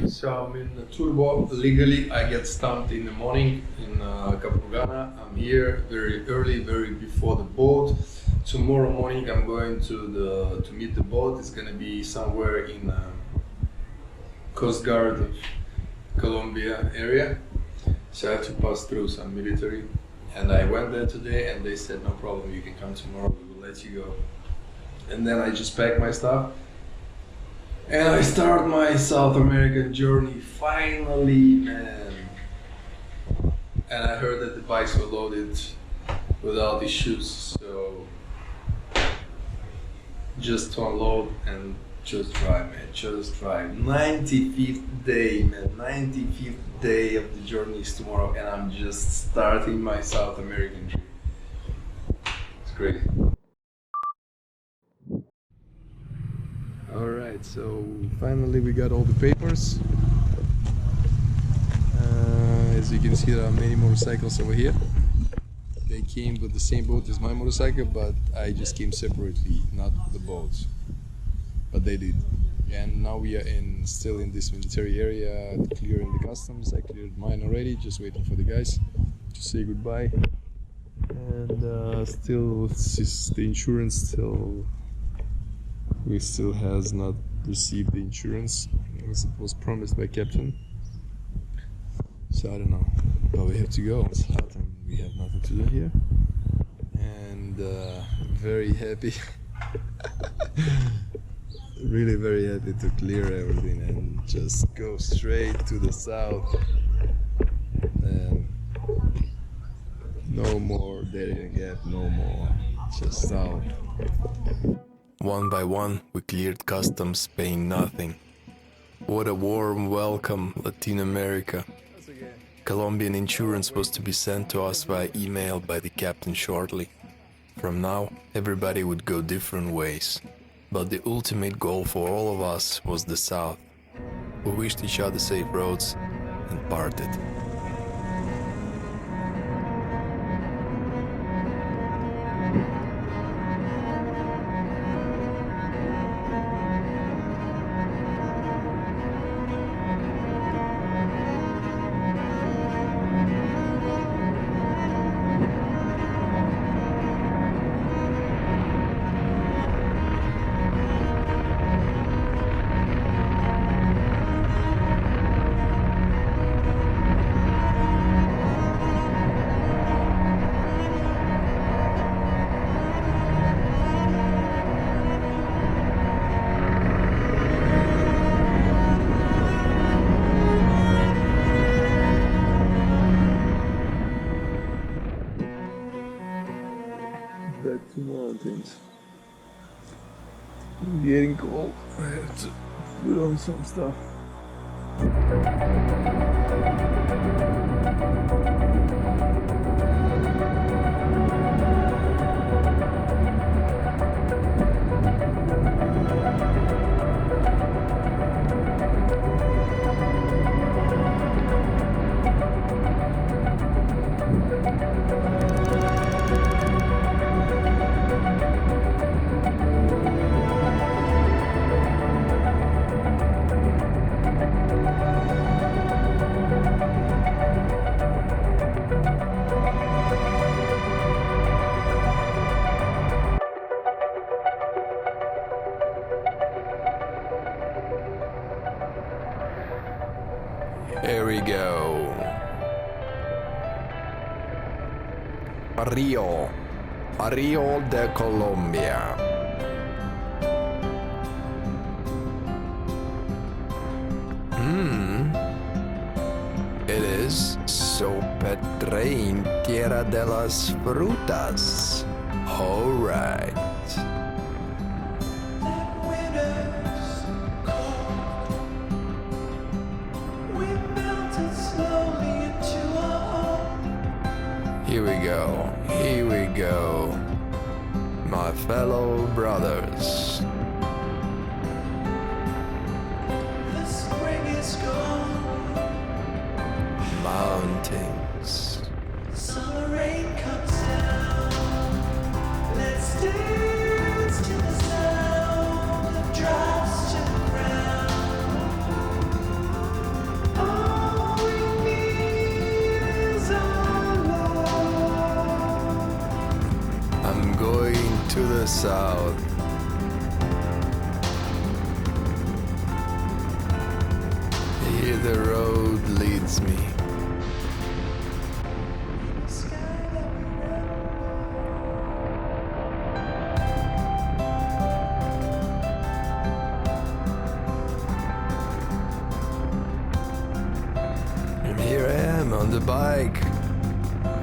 So I'm in the turbo. Legally, I get stamped in the morning in Capugana. I'm here very early, very before the boat. Tomorrow morning, I'm going to meet the boat. It's gonna be somewhere in Coast Guard of Colombia area. So I have to pass through some military. And I went there today, and they said no problem. You can come tomorrow. We will let you go. And then I just pack my stuff. And I start my South American journey, finally, man. And I heard that the bikes were loaded without issues, so just to unload and just drive, man, just drive. 95th day, man, 95th day of the journey is tomorrow, and I'm just starting my South American trip. It's great. Alright, so finally we got all the papers. As you can see, there are many motorcycles over here. They came with the same boat as my motorcycle, but I just came separately, not the boats. But they did. And now we are still in this military area, clearing the customs. I cleared mine already, just waiting for the guys to say goodbye. And still, the insurance we still has not received the insurance as it was promised by captain. So I don't know, but we have to go. It's hot and we have nothing to do here. And very happy, really very happy to clear everything and just go straight to the south. And no more Darien Gap, no more, just south. One by one, we cleared customs, paying nothing. What a warm welcome, Latin America. Colombian insurance was to be sent to us via email by the captain shortly. From now, everybody would go different ways. But the ultimate goal for all of us was the south. We wished each other safe roads and parted. Back to mountains. I'm getting cold. I have to put on some stuff. Here we go. Rio de Colombia. It is Sopetrain Tierra de las Frutas. All right. Here we go, my fellow brothers. The spring is gone. Mountains. Summer rain comes down. Let's dance to the sound of drops to the ground. south. Here the road leads me. And here I am on the bike,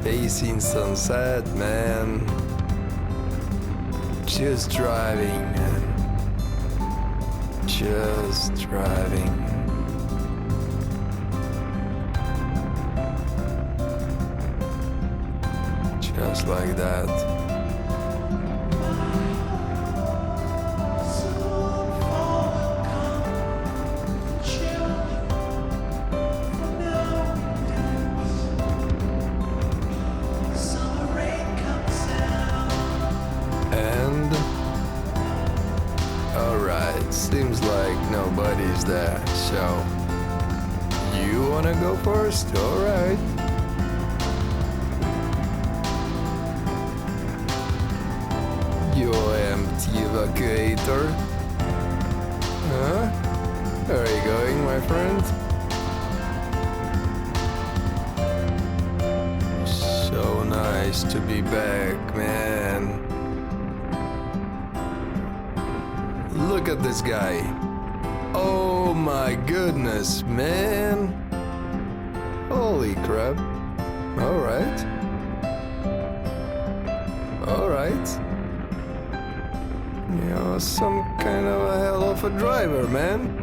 facing sunset, man. Just driving, man. Just driving. Just like that. And alright, seems like nobody's there, so you wanna go first? Alright. Your empty evacuator. Huh? Where are you going, my friend? So nice to be back, man. Look at this guy. Oh my goodness, man. Holy crap. Alright. Alright. You're some kind of a hell of a driver, man.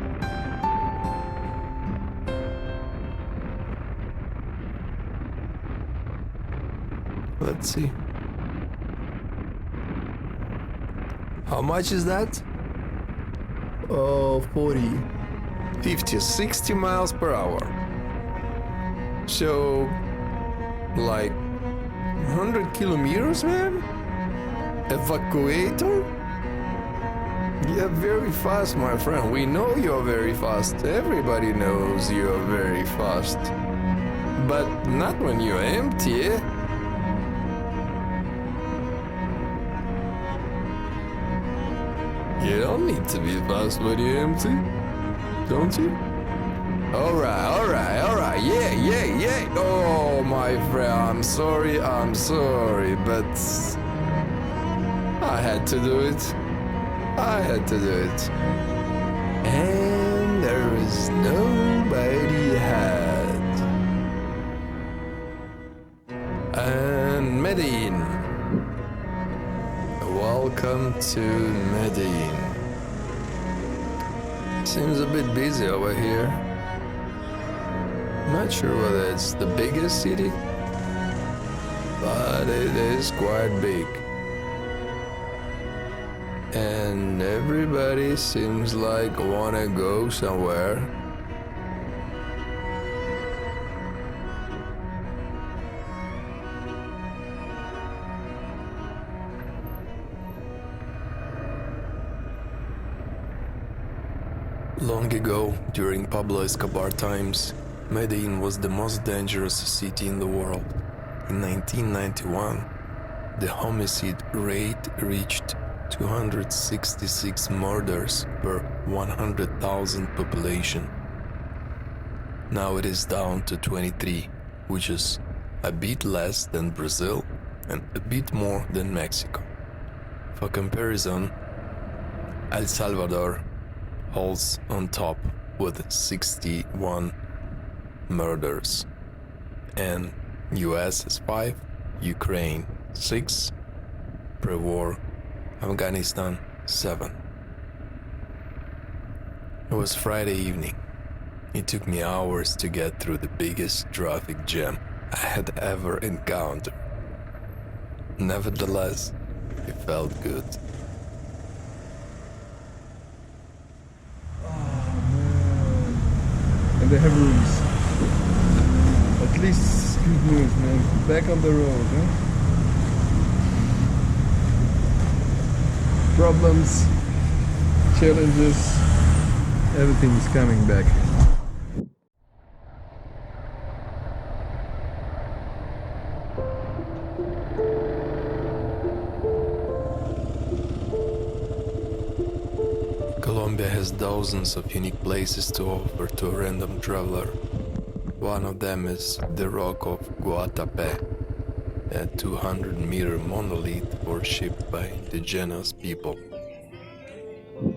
Let's see. How much is that? Oh, 40. 50, 60 miles per hour. So, like 100 kilometers, man? Evacuator? You're very fast, my friend. We know you're very fast. Everybody knows you're very fast. But not when you're empty, eh? You don't need to be fast when you're empty, don't you? Alright, yeah. Oh, my friend, I'm sorry, but I had to do it. And there is nobody had. And Medellin. Welcome to Medellin. Seems a bit busy over here. Not sure whether it's the biggest city, but it is quite big. And everybody seems like wanna go somewhere. Long ago, during Pablo Escobar times, Medellin was the most dangerous city in the world. In 1991, the homicide rate reached 266 murders per 100,000 population. Now it is down to 23, which is a bit less than Brazil and a bit more than Mexico. For comparison, El Salvador holds on top with 61 murders, and US is 5, Ukraine 6, pre-war Afghanistan 7. It was Friday evening. It took me hours to get through the biggest traffic jam I had ever encountered. Nevertheless, it felt good. And they have rooms. At least good news, man. Back on the road, huh? Problems, challenges, everything is coming back. thousands of unique places to offer to a random traveler. One of them is the rock of Guatape, a 200-meter monolith worshipped by indigenous people.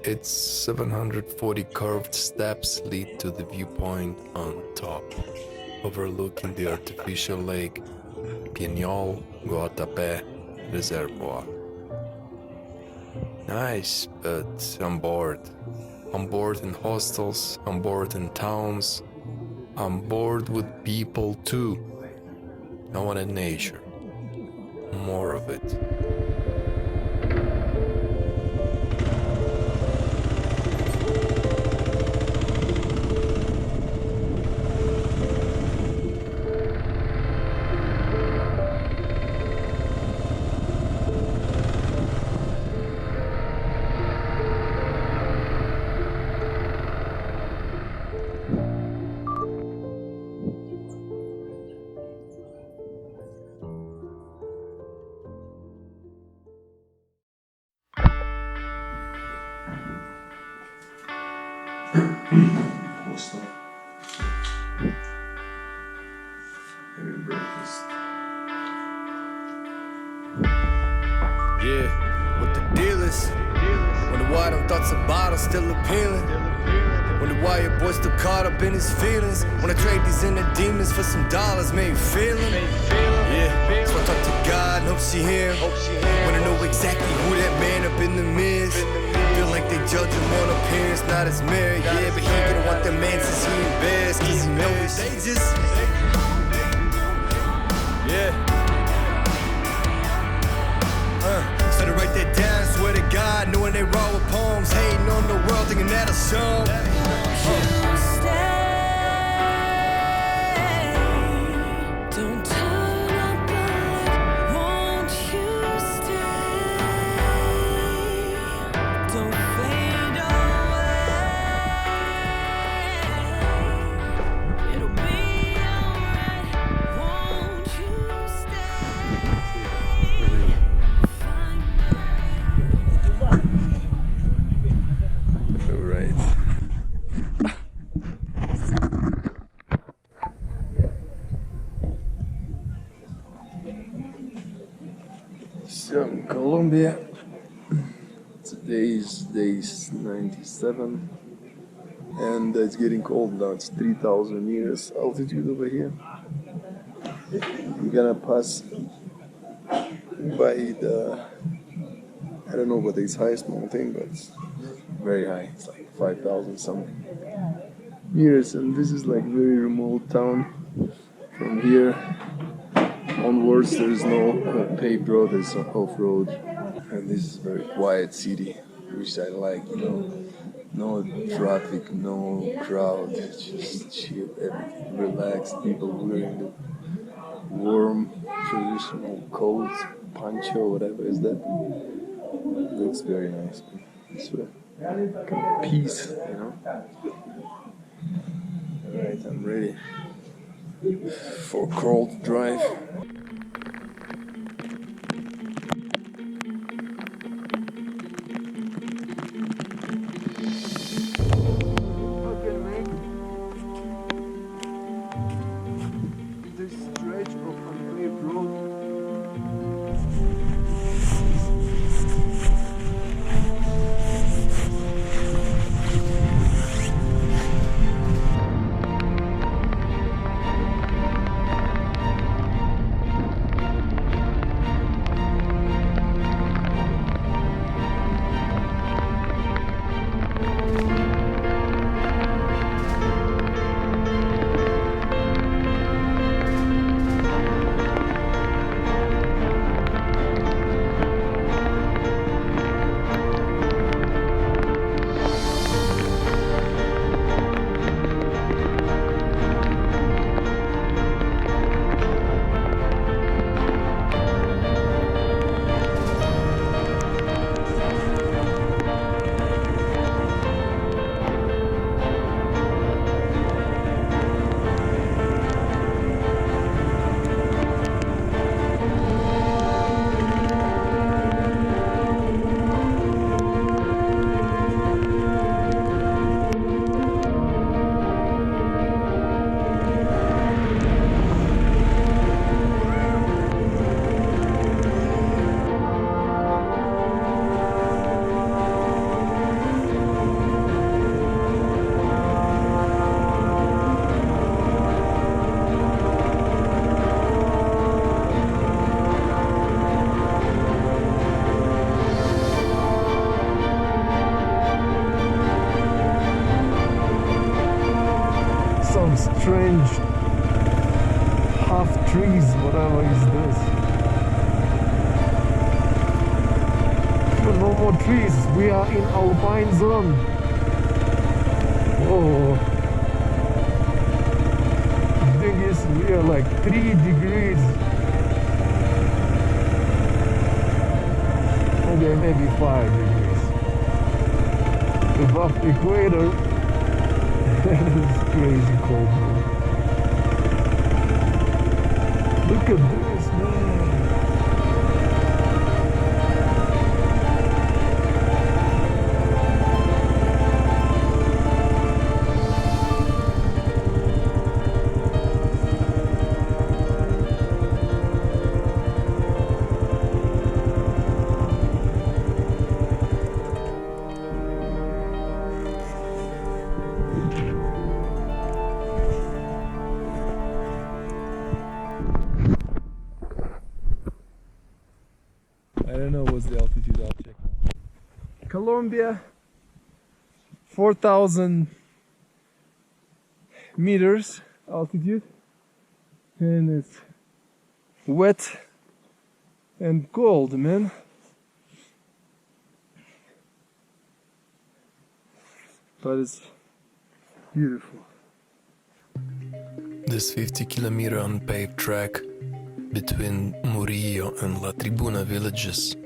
Its 740 curved steps lead to the viewpoint on top, overlooking the artificial lake Piñol Guatape Reservoir. Nice, but I'm bored. I'm bored in hostels, I'm bored in towns, I'm bored with people too. I wanted nature. More of it. Having breakfast. Yeah, what the deal is? Wonder why them thoughts about are still appealing. Wonder why your boy still caught up in his feelings. Wanna trade these inner demons for some dollars, man, you feeling? Yeah, so I talk to God and hope she hear him. Wanna know exactly who that man up in the mirror is. Feel like they judge him on appearance, not his merit. Yeah, but he gonna want that man since he embarrassed, cause he knows they just. Yeah. So to write that down, swear to God, knowing they raw with poems, hating on the world, thinking that'll show. Don't turn up the light, won't you stay? Don't fade away. It'll be alright, won't you stay? Alright. So in Colombia, today's day 97, and it's getting cold now. It's 3,000 meters altitude over here. We're gonna pass by the, I don't know what is highest mountain, but it's very high. It's like 5,000 something meters, and this is like very remote town. From here onwards, there's no paved road, there's off-road, and this is a very quiet city, which I like, you know. No traffic, no crowd, just chill, everything, relaxed, people wearing the warm traditional coats, poncho, whatever is that. Looks very nice. It's kind of peace, you know. Alright, I'm ready for a cold drive. This stretch of unpaved road. some strange half trees, whatever is this. No more trees, we are in alpine zone. Whoa. The thing is, we are like 3 degrees. Okay, maybe 5 degrees above equator. It's crazy cold, man. Look at this, man. I don't know what's the altitude, I'll check now. Colombia, 4,000 meters altitude, and it's wet and cold, man. But it's beautiful. This 50-kilometer unpaved track between Murillo and La Tribuna villages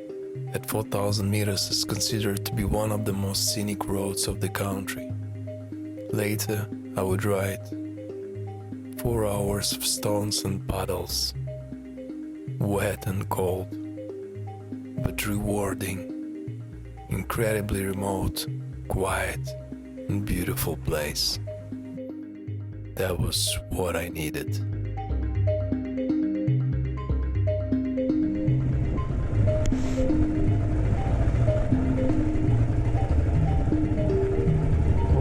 at 4,000 meters is considered to be one of the most scenic roads of the country. Later, I would ride 4 hours of stones and puddles, wet and cold, but rewarding, incredibly remote, quiet, and beautiful place. That was what I needed.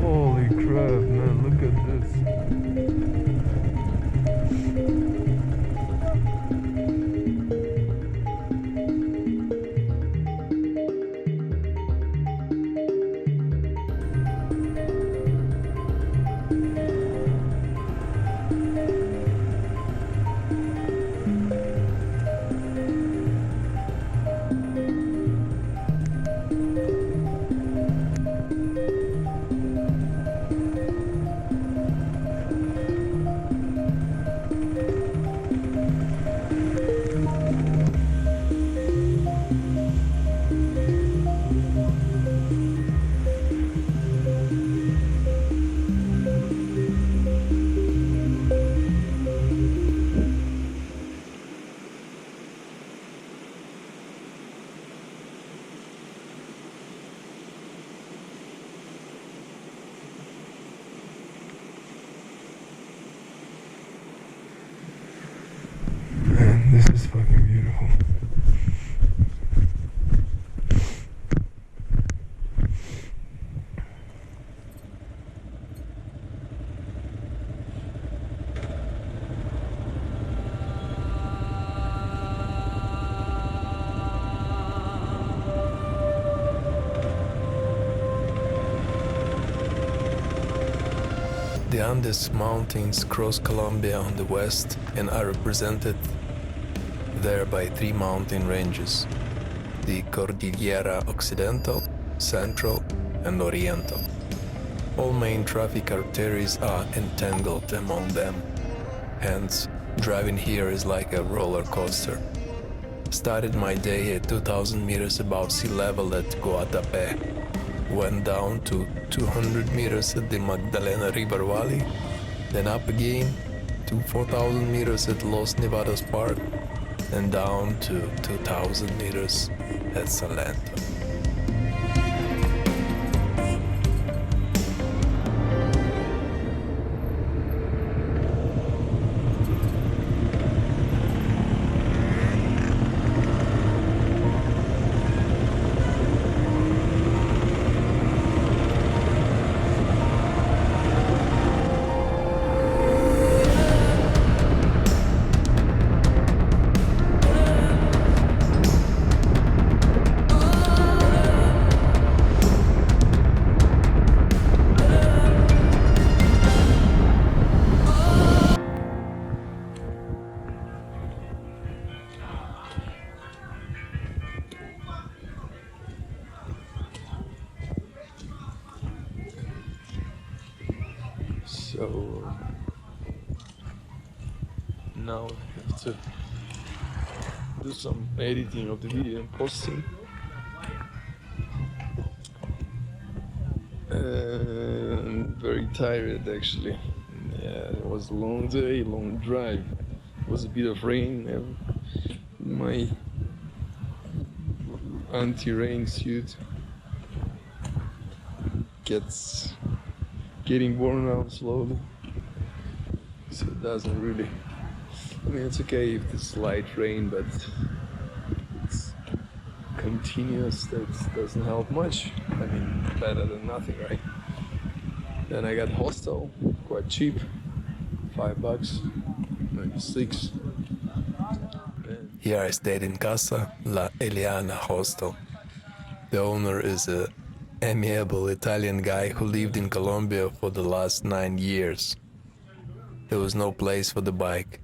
Holy crap, man, look at this. Man, this is fucking beautiful. The Andes Mountains cross Colombia on the west and are represented there by 3 mountain ranges: the Cordillera Occidental, Central, and Oriental. All main traffic arteries are entangled among them, hence driving here is like a roller coaster. Started my day at 2,000 meters above sea level at Guatape, went down to 200 meters at the Magdalena River Valley, then up again to 4,000 meters at Los Nevados Park, and down to 2,000 meters at Salento. So now I have to do some editing of the video and posting. And very tired actually. Yeah, it was a long day, long drive. It was a bit of rain and my anti-rain suit getting worn out slowly. So it doesn't really, I mean it's okay if it's light rain, but it's continuous, that doesn't help much. I mean, better than nothing, right? Then I got hostel, quite cheap, $5, maybe 6. Here I stayed in Casa La Eliana hostel. The owner is a amiable Italian guy who lived in Colombia for the last 9 years. There was no place for the bike,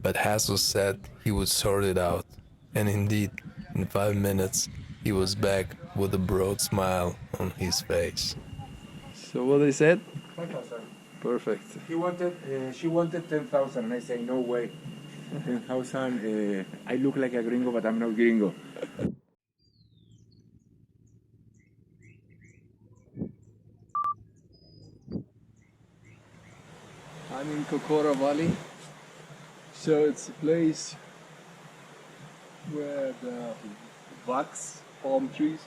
but Jesus said he would sort it out, and indeed, in 5 minutes, he was back with a broad smile on his face. So what they said? 5,000. Perfect. She wanted 10,000, and I say no way. 10,000. I look like a gringo, but I'm not gringo. I'm in Kokoro Valley, so it's a place where the wax palm trees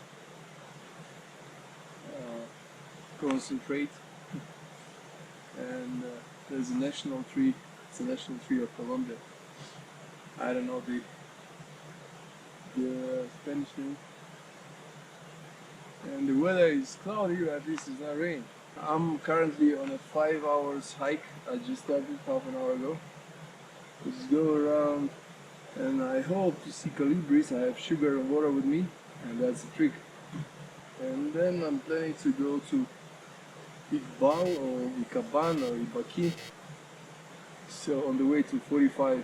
concentrate, and there's a national tree. It's a national tree of Colombia. I don't know the Spanish name. And the weather is cloudy, but at least it's not rain. I'm currently on a 5 hours hike. I just started half an hour ago. Let's go around, and I hope to see colibris. I have sugar and water with me, and that's the trick. And then I'm planning to go to Iqbal or Icaban or Ibaki. So on the way to 45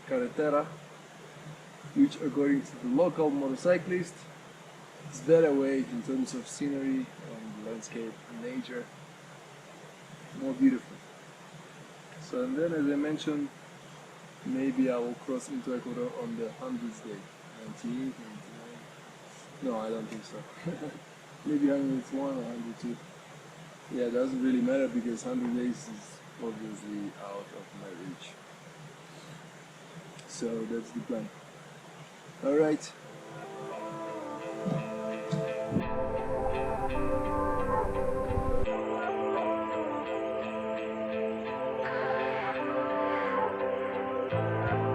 Carretera, which according to the local motorcyclist, it's better way in terms of scenery and landscape and nature, more beautiful. So and then, as I mentioned, maybe I will cross into Ecuador on the 100th day, 19th, 99. No, I don't think so. Maybe 101 or 102. Yeah, it doesn't really matter because 100 days is obviously out of my reach. So that's the plan. All right.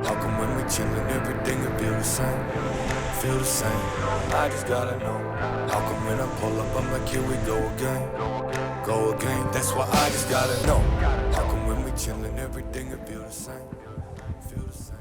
How come when we chillin', everything will feel the same? Feel the same. I just gotta know. How come when I pull up, I'm like, here we go again. Go again. That's why I just gotta know. How come when we chillin', everything will feel the same? Feel the same.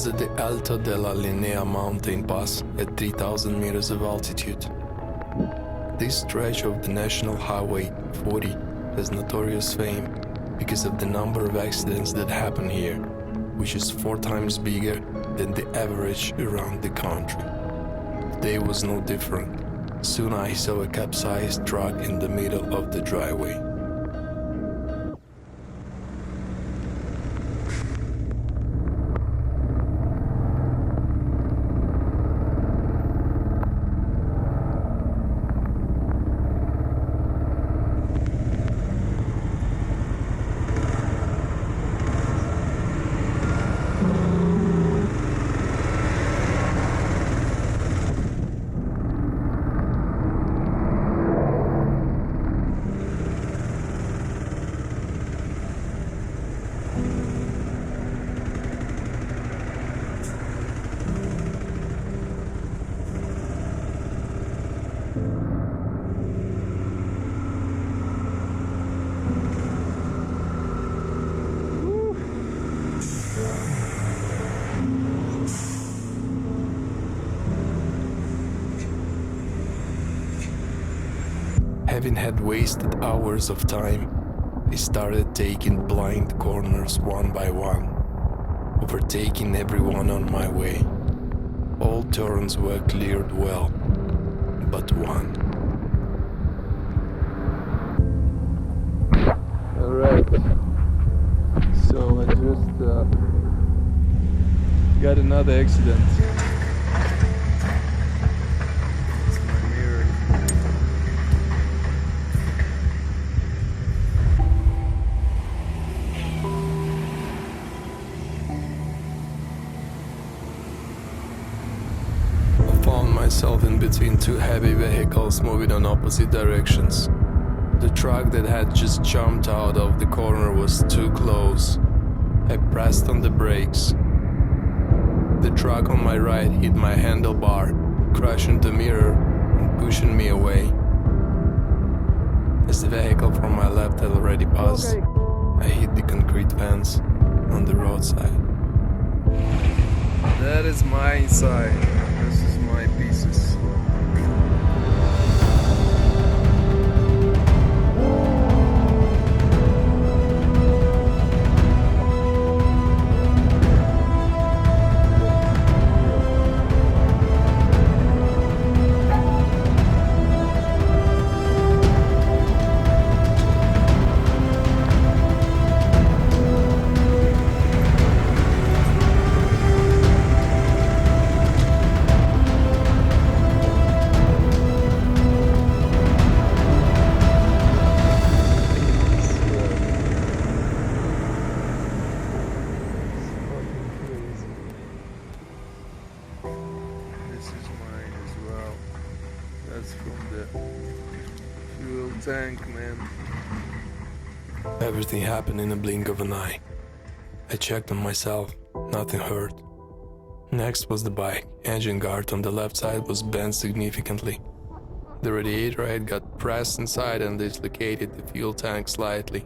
was at the Alto de la Linea mountain pass at 3,000 meters of altitude. This stretch of the National Highway 40 has notorious fame because of the number of accidents that happen here, which is 4 times bigger than the average around the country. Today was no different. Soon I saw a capsized truck in the middle of the driveway. Having had wasted hours of time, I started taking blind corners one by one, overtaking everyone on my way. All turns were cleared well, but one. Alright, so I just got another accident. It's my mirror. I found myself in between 2 heavy vehicles moving on opposite directions. The truck that had just jumped out of the corner was too close. I pressed on the brakes. The truck on my right hit my handlebar, crushing the mirror and pushing me away. As the vehicle from my left had already passed, I hit the concrete fence on the roadside. That is my inside. This is my pieces. That's from the fuel tank, man. Everything happened in a blink of an eye. I checked on myself, nothing hurt. Next was the bike. Engine guard on the left side was bent significantly. The radiator had got pressed inside and dislocated the fuel tank slightly.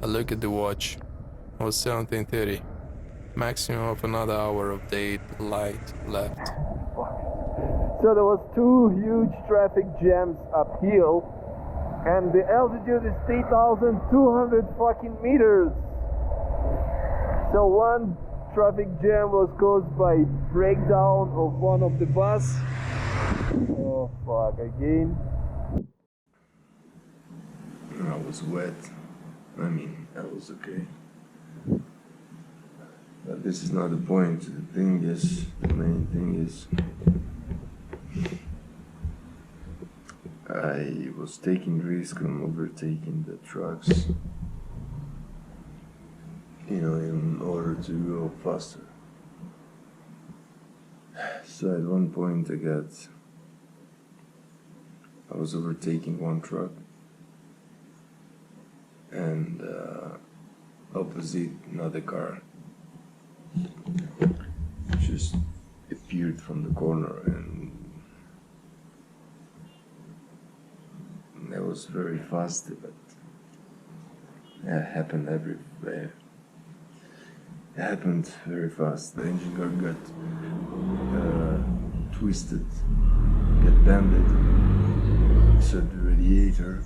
I looked at the watch. It was 17:30. Maximum of another hour of daylight left. So there was 2 huge traffic jams uphill, and the altitude is 3,200 fucking meters. So one traffic jam was caused by breakdown of one of the bus. Oh fuck, again. I was wet. I mean, I was okay. But this is not the point. The main thing is, I was taking risk on overtaking the trucks, in order to go faster. So at one point I was overtaking one truck, and opposite another car just appeared from the corner, and that was very fast, but it happened everywhere. It happened very fast. The engine guard got twisted, got bended, so the radiator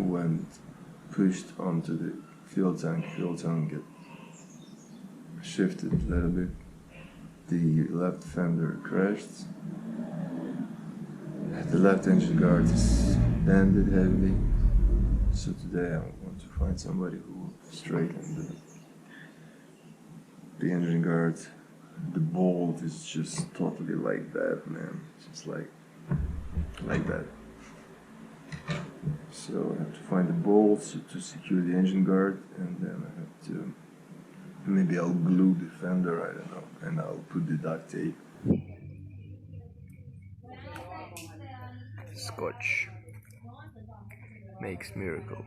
went pushed onto the fuel tank. Fuel tank get shifted a little bit. The left fender crashed. The left engine guard is bended heavily. So today I want to find somebody who will straighten the engine guard. The bolt is just totally like that, man. Just like that. So I have to find the bolts to secure the engine guard, and then I have to, maybe I'll glue the fender, I don't know, and I'll put the duct tape. Scotch makes miracle.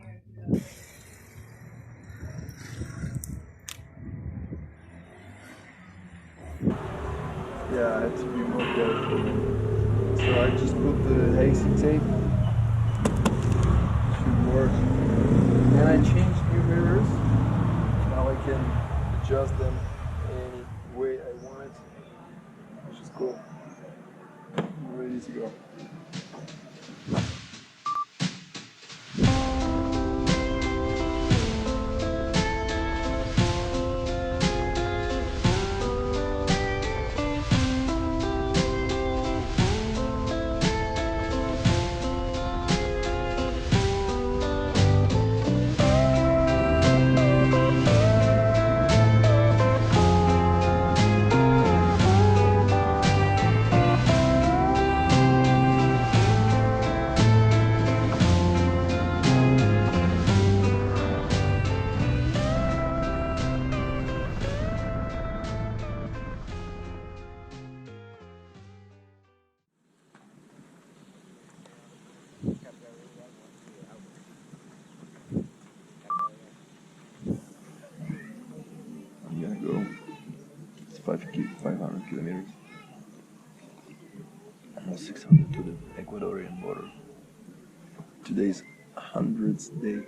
Yeah, I had to be more careful. So I just put the AC tape. Should work. And I changed new mirrors. Now I can adjust them any way I want it, which is cool. I'm ready to go. I'm gonna go. It's 500 kilometers. Almost 600 to the Ecuadorian border. Today's 100th day.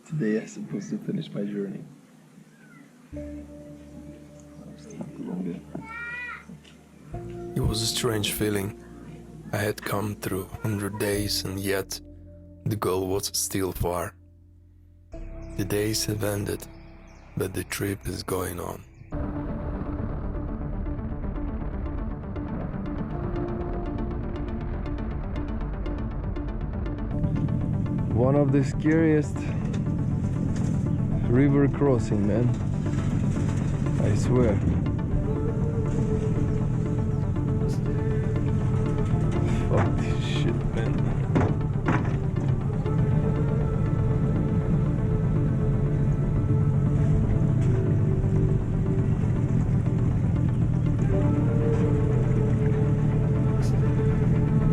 Today I'm supposed to finish my journey. I'm still in Colombia. It was a strange feeling. I had come through 100 days and yet the goal was still far. The days have ended, but the trip is going on. One of the scariest river crossing, man. I swear. Fuck this shit, man.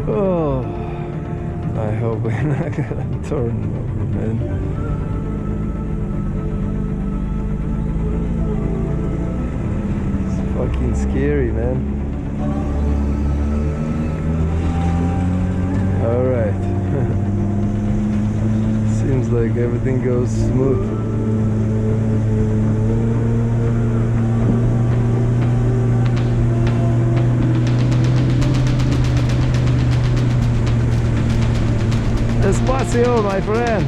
Oh, I hope we're not gonna turn over, man. It's fucking scary, man. Alright. Seems like everything goes smooth. Despacio, my friend.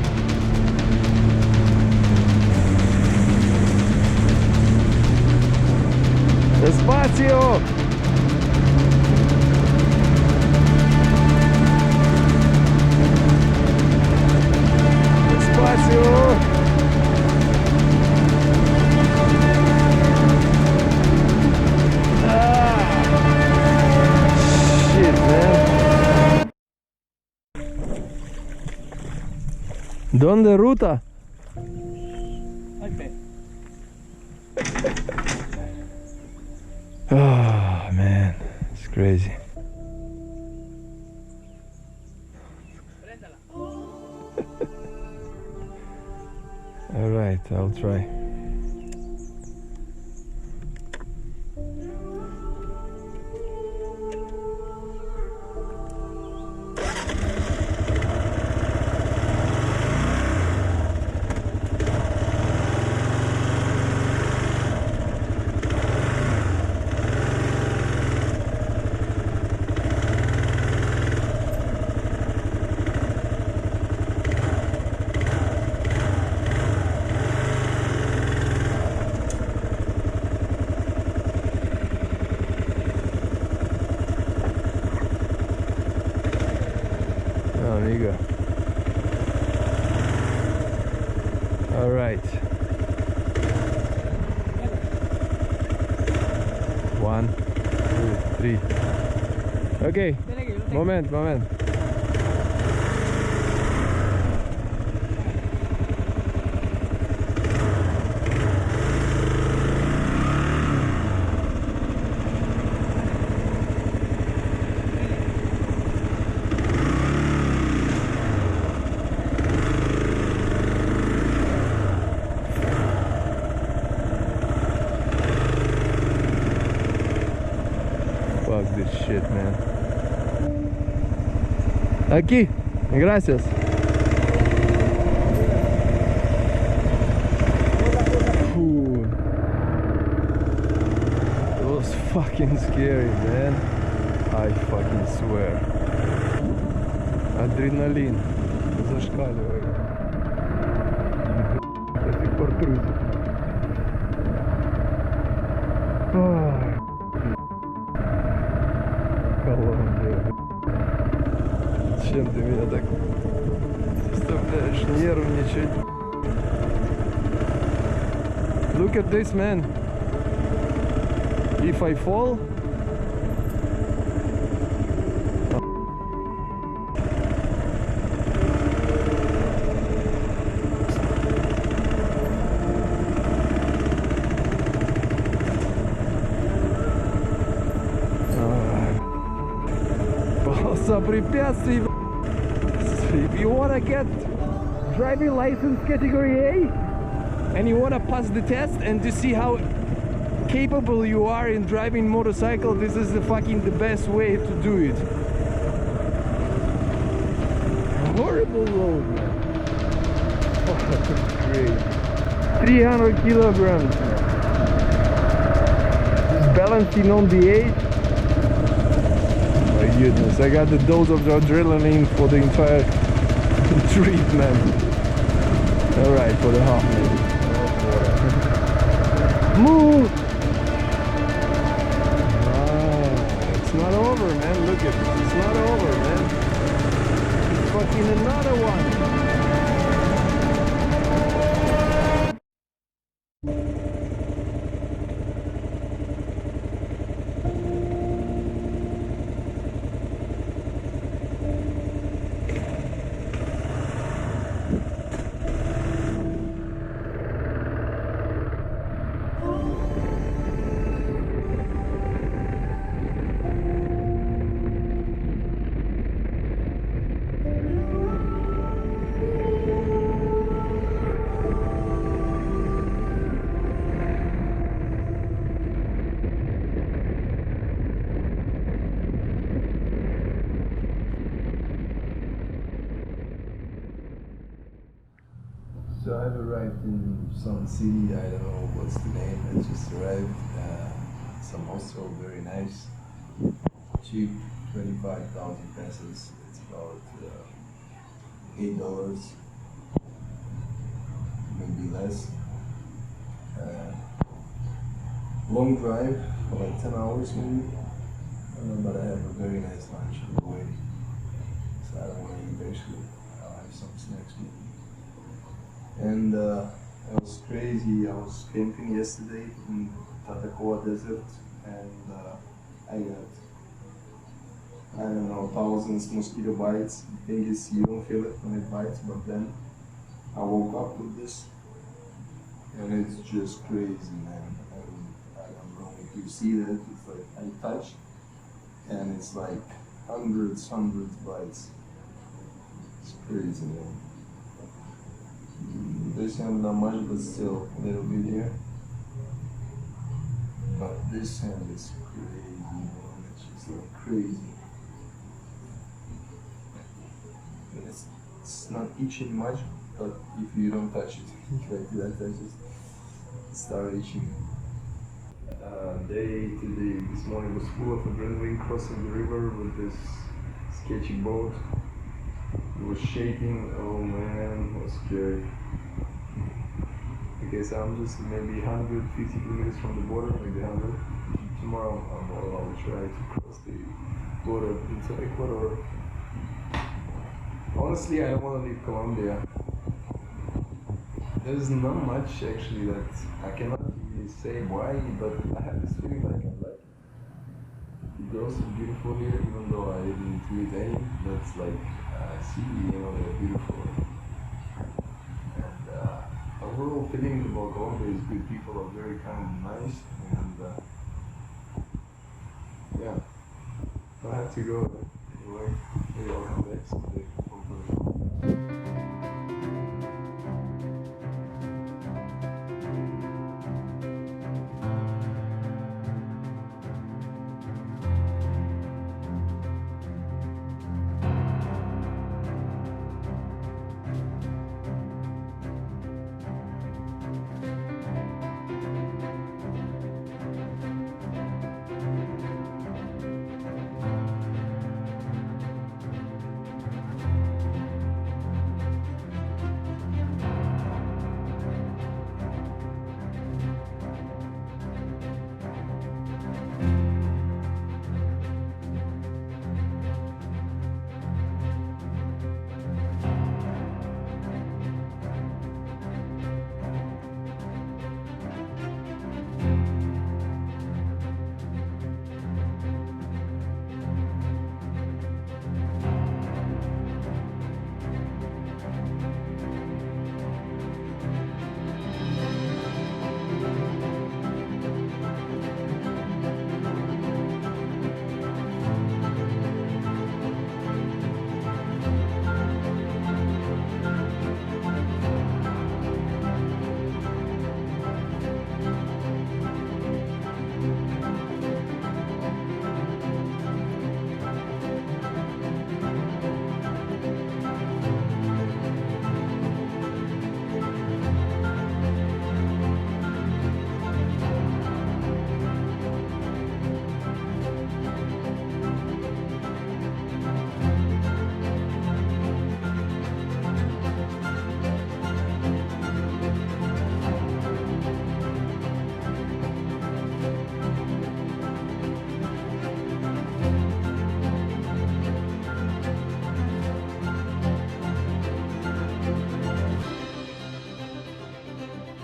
Despacio. Despacio. Shit, man. ¿Dónde ruta? Oh man, it's crazy. All right, I'll try. All right. 1, 2, 3. Okay. Moment. Fuck this shit, man. Aquí, gracias. Ooh. It was fucking scary, man. I fucking swear. Адреналин зашкаливает. До сих пор трусит. Колумбия. Чем ты меня так заставляешь нервничать? Look at this, man. If I fall, полоса препятствий. If you wanna get driving license category A and you wanna pass the test and to see how capable you are in driving motorcycle, this is the best way to do it. Horrible road, man. Oh, great. 300 kilograms. Just balancing on the edge. My goodness, I got the dose of the adrenaline for the entire trip, man. Alright, for the half minute. Move! It's not over, man. Look at this. It's not over, man. It's fucking another one. So I've arrived in some city, I don't know what's the name, I just arrived. Some hostel, very nice, cheap, 25,000 pesos, it's about $8, maybe less. Long drive, for like 10 hours maybe, but I have a very nice lunch on the way, so I don't want to eat actually, I'll have some snacks with me. And it was crazy. I was camping yesterday in Tatacoa Desert, and I got, I don't know, thousands mosquito bites. The thing is, you don't feel it when it bites, but then I woke up with this, and it's just crazy, man. And I don't know if you see that. It's like I touch, and it's like hundreds bites. It's crazy, man. This hand not much, but still a little bit here. But this hand is crazy, man. It's just like crazy. And it's not itching much, but if you don't touch it, like that, I just start itching. Day today, this morning was full of adrenaline crossing the river with this sketchy boat. It was shaking, oh man, it was scary. Okay, so I'm just maybe 150 kilometers from the border, maybe 100. Tomorrow I'll try to cross the border into Ecuador. Honestly, I don't want to leave Colombia. There's not much actually that I cannot really say why, but I have this feeling like I like it. The girls are beautiful here, even though I didn't meet any. That's like I see, they're beautiful. And overall feeling about Colombia is good. People are very kind and nice, and yeah, I have to go anyway. Maybe I'll come back someday. Hopefully.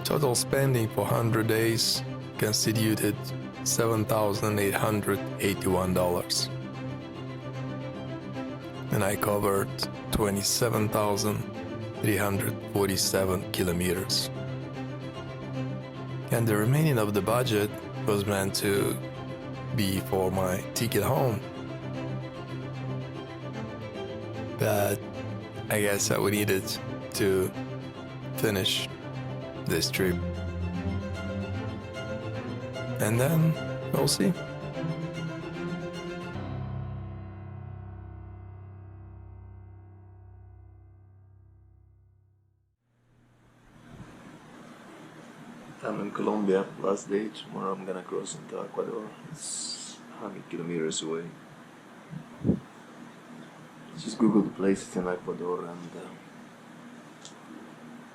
Total spending for 100 days constituted $7,881. And I covered 27,347 kilometers. And the remaining of the budget was meant to be for my ticket home. But I guess I would need it to finish this trip. And then we'll see. I'm in Colombia, last day. Tomorrow I'm gonna cross into Ecuador. It's 100 kilometers away. Just Google the places in Ecuador, and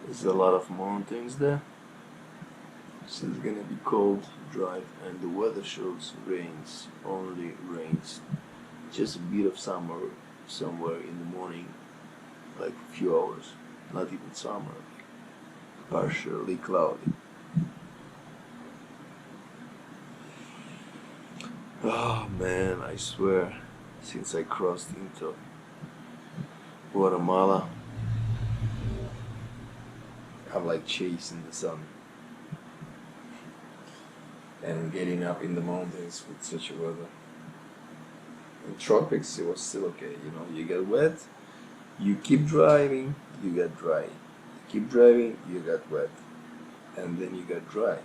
there's a lot of mountains there. So it's gonna be cold drive, and the weather shows rains, only rains. Just a bit of summer somewhere in the morning, like a few hours, not even summer, partially cloudy. Oh man, I swear, since I crossed into Guatemala, I'm like chasing the sun and getting up in the mountains with such a weather. In tropics, it was still okay, you get wet, you keep driving, you get dry. You keep driving, you get wet, and then you get dry.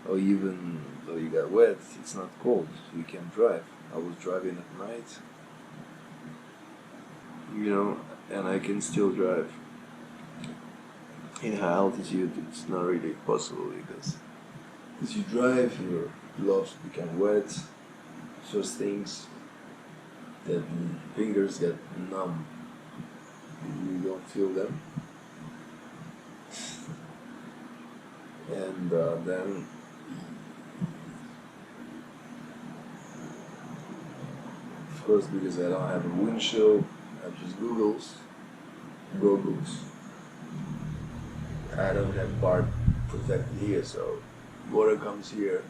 Or even though you got wet, it's not cold, you can drive. I was driving at night, and I can still drive. In high altitude, it's not really possible because as you drive, your gloves become wet, first things, the fingers get numb, you don't feel them, and then of course, because I don't have a windshield, I just goggles, I don't have part protected here, so water comes here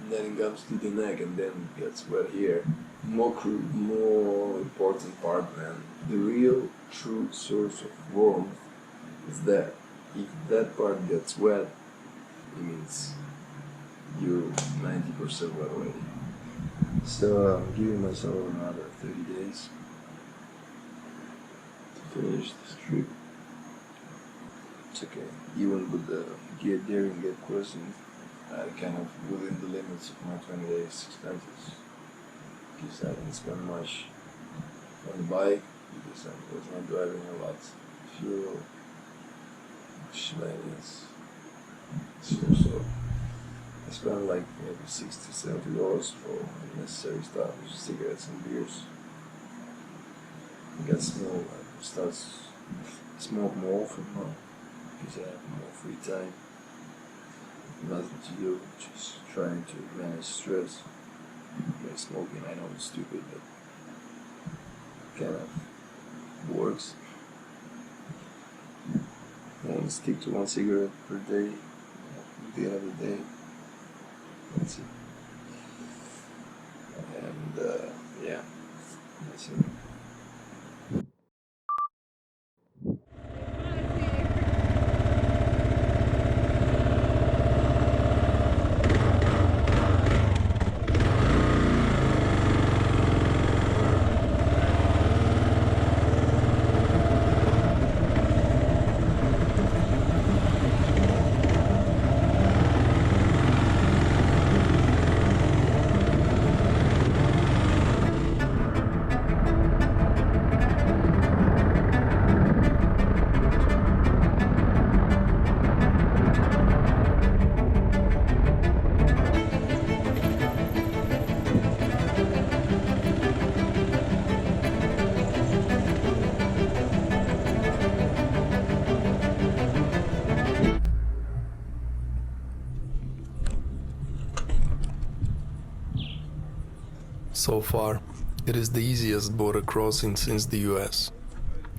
and then it comes to the neck and then gets wet here. More important part, man. The real true source of warmth is that if that part gets wet, it means you're 90% wet already. So I'm giving myself another 30 days to finish this trip. It's okay. Even with the get there and get crossing, I kind of within the limits of my 20 days expenses. Because I didn't spend much on the bike because I was not driving a lot. Fuel, miscellaneous. So I spent like maybe $60-70 for unnecessary stuff, which is cigarettes and beers. I got start smoke more often now because I have more free time. Nothing to do, just trying to manage stress. By smoking, I know it's stupid, but kind of works. Only stick to one cigarette per day. At the end of the day, that's it. And yeah, that's it. So far, it is the easiest border crossing since the US.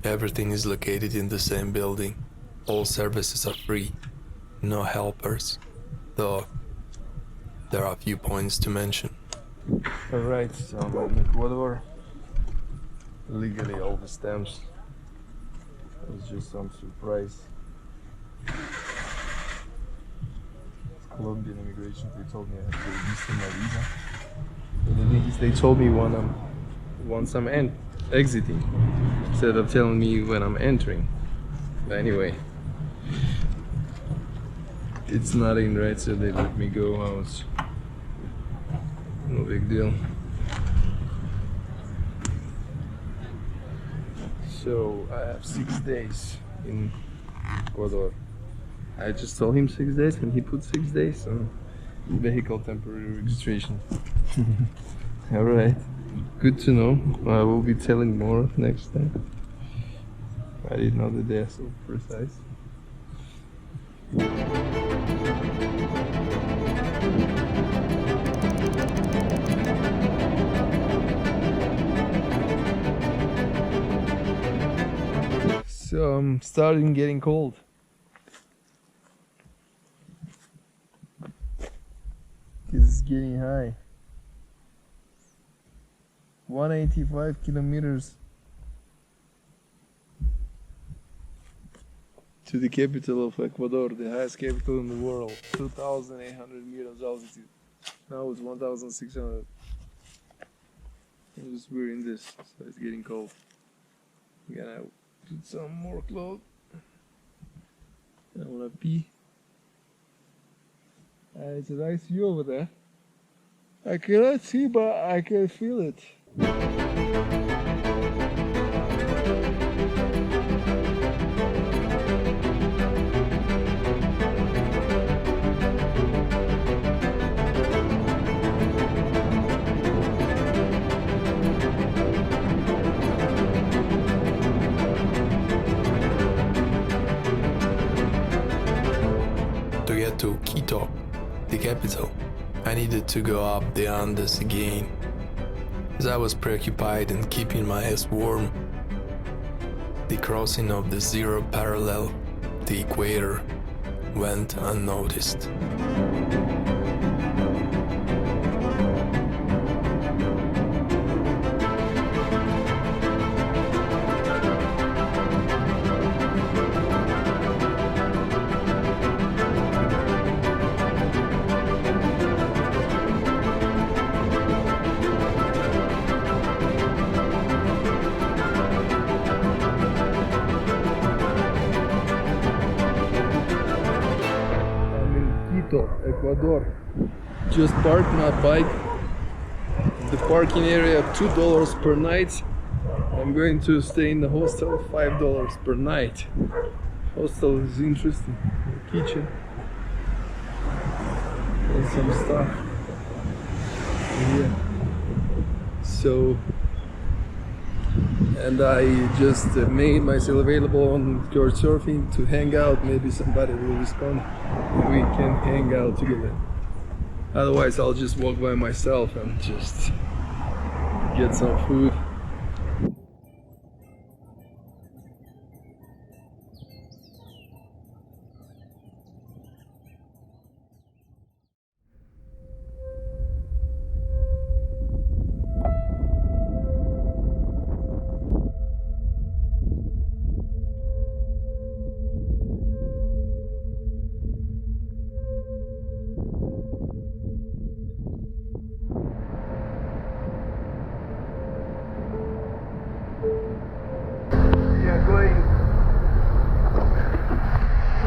Everything is located in the same building. All services are free. No helpers. Though, there are a few points to mention. Alright, so I'm in Ecuador. Legally all the stamps. It was just some surprise. Colombian immigration, they told me I have to register my visa. But the thing is, they told me once I'm exiting, instead of telling me when I'm entering. But anyway, it's not in, right? So they let me go out. No big deal. So I have 6 days in Ecuador. I just told him 6 days and he put 6 days on vehicle temporary registration. Alright, good to know. I will be telling more next time. I didn't know that they are so precise. So I'm starting getting cold. It's getting high. 185 kilometers to the capital of Ecuador, the highest capital in the world. 2,800 meters altitude. Now it's 1,600. We're in this, so it's getting cold. I'm gonna put some more clothes. I wanna pee. It's a nice view over there. I cannot see, but I can feel it. To get to Quito, the capital, I needed to go up the Andes again, as I was preoccupied in keeping my ass warm. The crossing of the zero parallel, the equator, went unnoticed. I'm in Quito, Ecuador. Just parked my bike. The parking area $2 per night. I'm going to stay in the hostel, $5 per night. Hostel is interesting. Kitchen and some stuff. Yeah. So, and I just made myself available on Couchsurfing to hang out. Maybe somebody will respond. We can hang out together. Otherwise, I'll just walk by myself and just get some food. We are going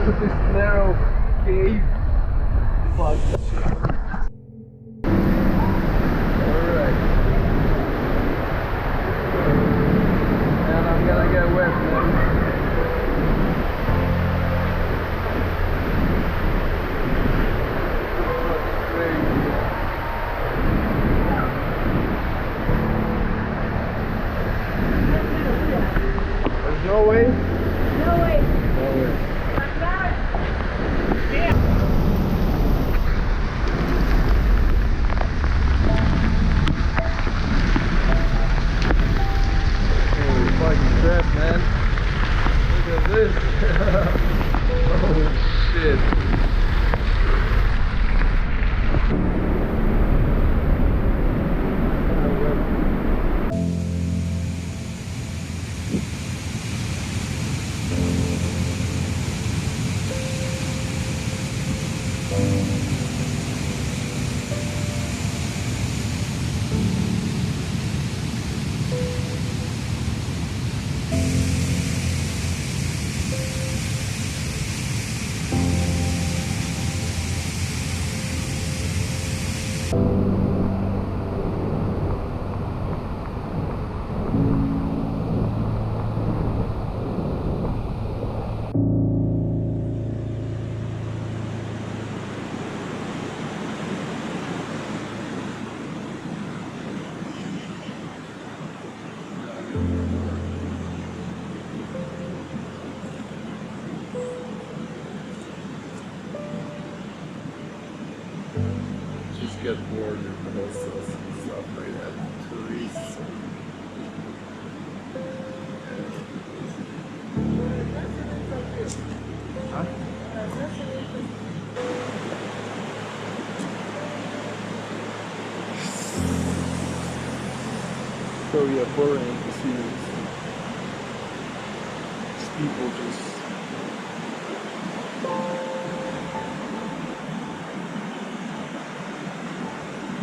to this narrow cave. Fuck. Alright. And I'm gonna get wet, man. That's crazy. There's no way? No way. No way. Holy fucking crap, man. Look at this. Oh shit. Just get bored of the hostels and stuff like that. Tourists. Huh? So yeah, boring to see these people just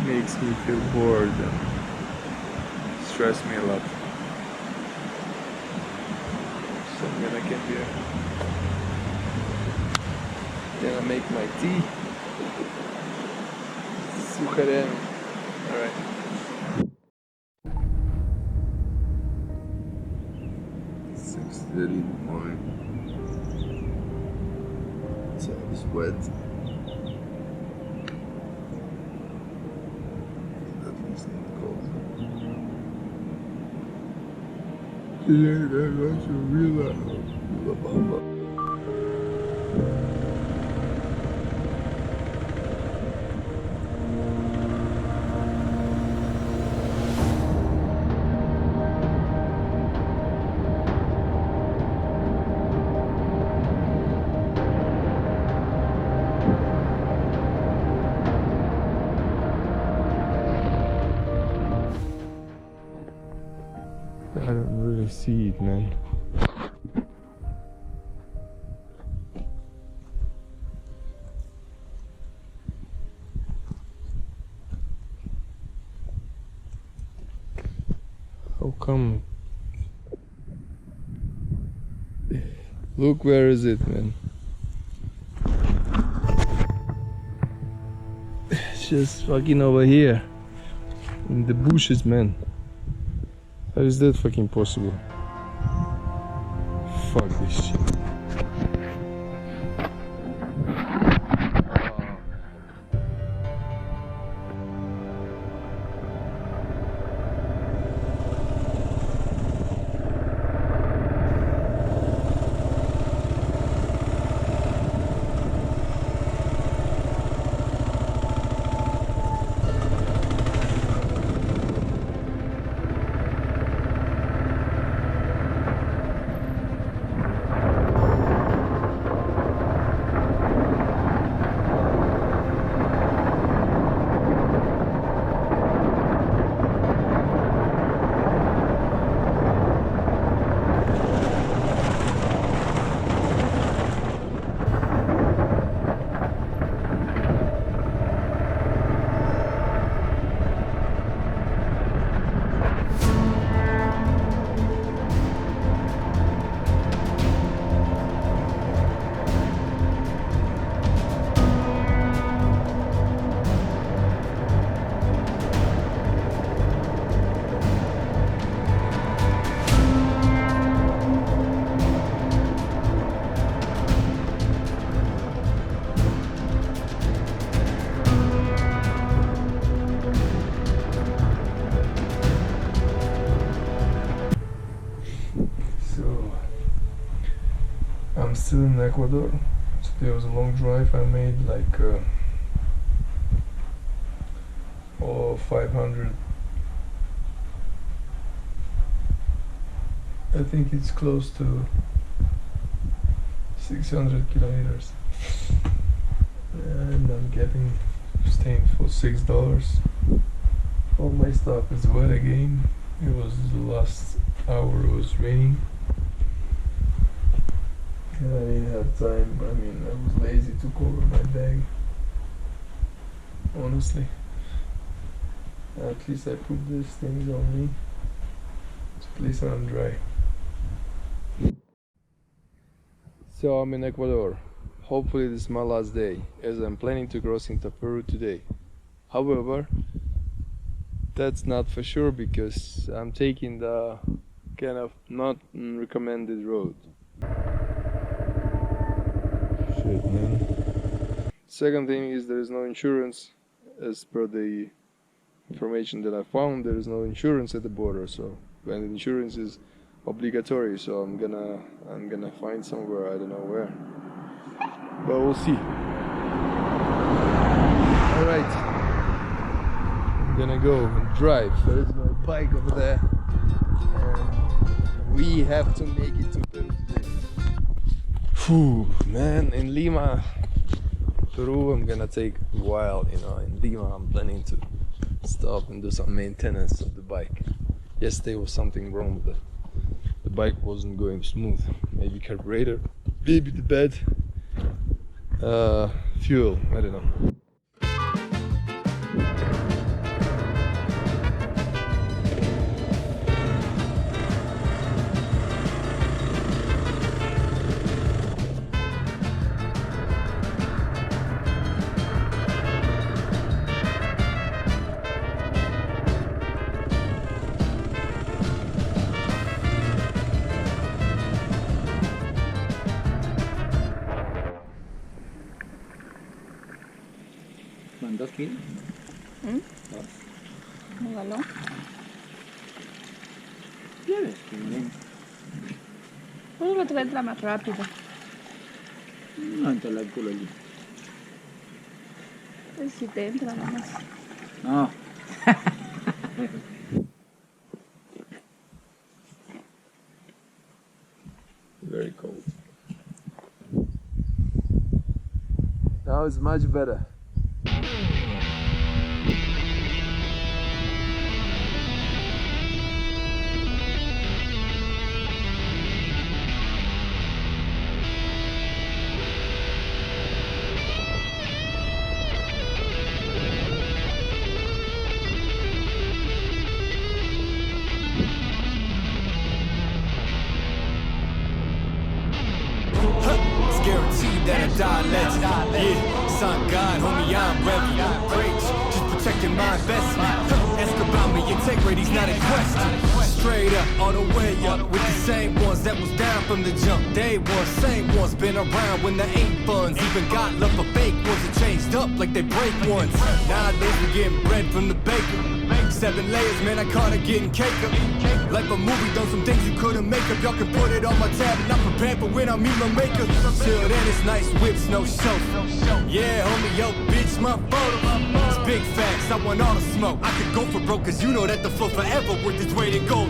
makes me feel bored and stress me a lot. So I'm gonna get here. Gonna make my tea. Suchareno. Alright. In the morning. So it's wet. At least not cold. Today I watched a real baba. barely see it, man. How come? Look, where is it, man? It's just fucking over here. In the bushes, man. How is that fucking possible? Fuck this shit. Still in Ecuador. Today was a long drive. I made like 500. I think it's close to 600 kilometers, and I'm staying for $6. All my stuff is wet again. It was the last hour. It was raining. I didn't have time. I mean, I was lazy to cover my bag. Honestly. At least I put these things on me. At least I'm dry. So I'm in Ecuador. Hopefully this is my last day, as I'm planning to cross into Peru today. However, that's not for sure because I'm taking the kind of not recommended road. Shit, man. Second thing is there is no insurance. As per the information that I found, there is no insurance at the border, so when the insurance is obligatory, so I'm gonna find somewhere, I don't know where, but we'll see. All right, I'm gonna go and drive. There is my bike over there, and we have to make it to Peru today. Whew, man, in Lima, Peru, I'm gonna take a while, you know. In Lima, I'm planning to stop and do some maintenance of the bike. Yesterday was something wrong with it. The bike wasn't going smooth. Maybe carburetor, maybe the bed, fuel, I don't know. ¿Cuántos kilos? ¿Un galón? ¿Quieres? Pues lo que entra más rápido. No, te la culo allí. Pues si te entra nomás. No. Very cold. Now it's much better. that I die a legend. Yeah, son God, homie, I'm ready. Preach, just protecting my investment. Ask about me, integrity's not a question. Straight up, all the way up, with the same ones that was down from the jump. Day one, same ones been around when there ain't funds. Even got love for fake ones that changed up like they break ones. Nowadays we getting bread from the baker. 7 layers, man, I caught her getting cake up. Like a movie, done some things you couldn't make up. Y'all can put it on my tab and I'm prepared for when I meet my maker. Till then it's nice whips, no show. Yeah, homie, yo, bitch, my photo. It's big facts, I want all the smoke. I could go for broke, cause you know that the flow forever worth its weight in gold.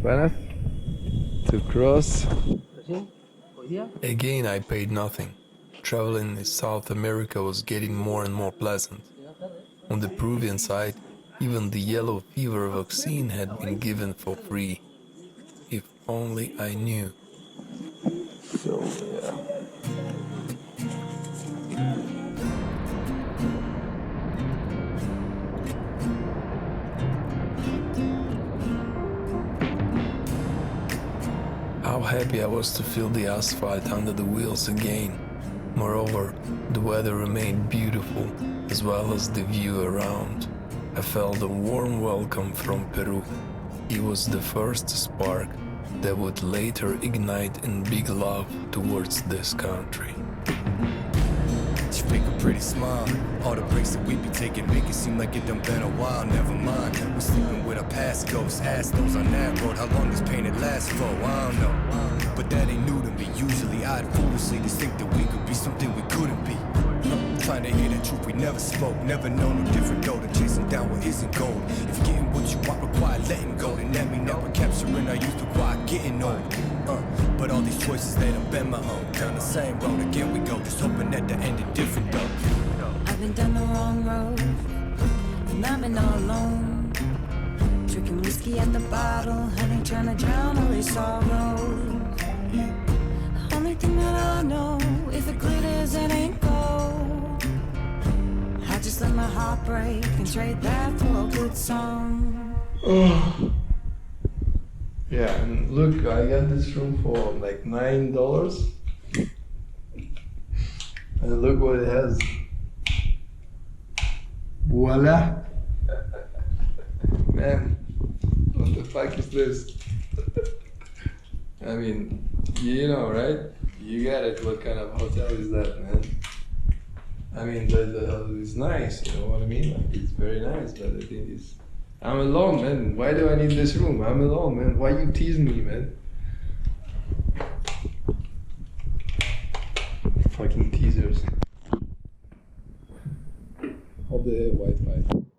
Buenas. To cross. Again, I paid nothing. Traveling in South America was getting more and more pleasant. On the Peruvian side, even the yellow fever vaccine had been given for free. If only I knew. So, yeah. How happy I was to feel the asphalt under the wheels again. Moreover, the weather remained beautiful, as well as the view around. I felt a warm welcome from Peru. It was the first spark that would later ignite in big love towards this country. She fake a pretty smile. All the breaks that we be taking make it seem like it done been a while. Never mind, we're sleeping with our past ghosts. Ask those on that road how long this pain it lasts for. I don't know, but that ain't new to me. Usually I'd foolishly just think that we could be something we couldn't be. Trying to hear the truth we never spoke. Never known no different though than chasing down what isn't gold. If getting what you want require letting go, then that mean never capturing our youth require getting old. But all these choices they done been my own. Down the same road again we go, just hoping that the end is different though. I've been down the wrong road, and I've been all alone. Drinking whiskey at the bottle, honey trying to drown all these sorrows. The only thing that I know, if it glitters, it ain't gold. I just let my heart break and trade that for a good song. Oh. Yeah, and look, I got this room for like $9. And look what it has. Voila! Man, what the fuck is this? I mean, you know, right? You get it. What kind of hotel is that, man? I mean, it's nice, you know what I mean? Like, it's very nice, but the thing is, I'm alone, man. Why do I need this room? I'm alone, man. Why you tease me, man? Fucking teasers. the Wi-Fi.